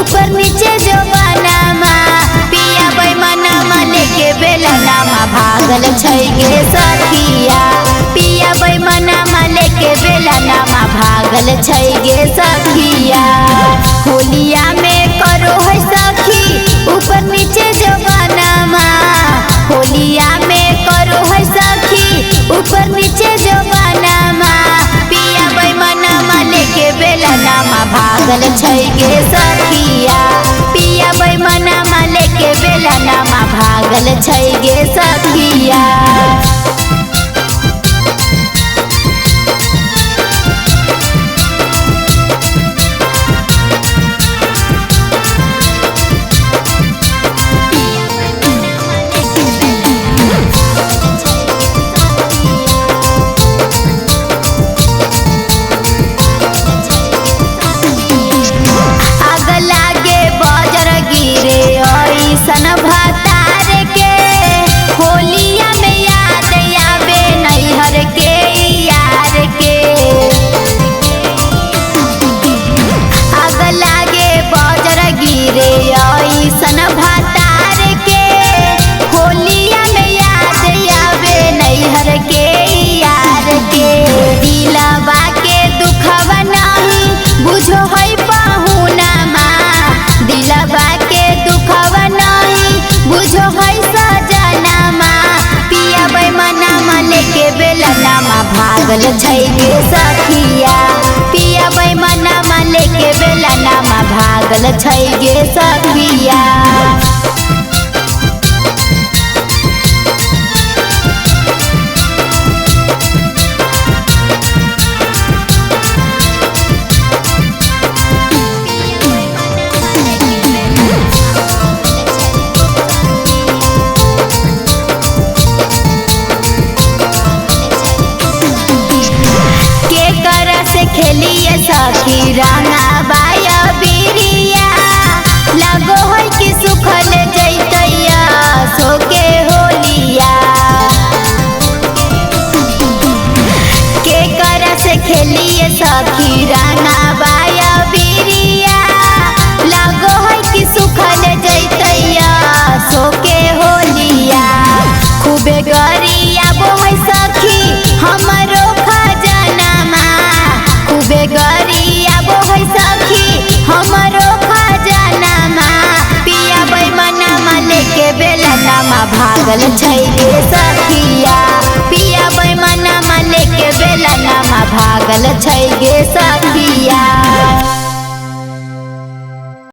ऊपर नीचे जो बनामा पिया बैमनमा लेके बेलनामा भागल छै गे सखिया पिया बैमनमा लेके बेलनामा भागल छै गे सखिया। होलिया में करो है सखी ऊपर नीचे जो बनामा होलिया में करो है सखी ऊपर नीचे जो बनामा पिया बैमनमा लेके बेलनामा भागल छै गे सखिया पिया बैमनमा लेके बेलनामा भागल छै गे सखिया। सन भतार के होलिया में याद आवे नैहर के यार के आग लागे बजर गिरे सन भतार के होलिया में याद आवे नैहर के यार के। दिलवा के दुखवा नहीं बुझो है पहुनामा दिलवा के दुखवा बुझो है सजनामा पिया बैमनमा लेके बेलनामा भागल छै गे सखिया पिया बैमनमा लेके बेलनामा भागल छै गे सखिया। खेलिए सखी रंगा बाया बिरिया लगो है कि सुखल जैतैया सोके होलिया के कर से खेलिए सखी रंगा बाया बिरिया लगो है कि सुखल जैतैया सोके होलिया। खूबे गरिया बोहै सखी हमरो खजनामा खूबे गरिया बोहै सखी हमरो खजनामा पिया बैमनमा लेके बेलनामा भागल छै गे सखिया पिया बैमनमा लेके बेलनामा भागल छै गे सखिया।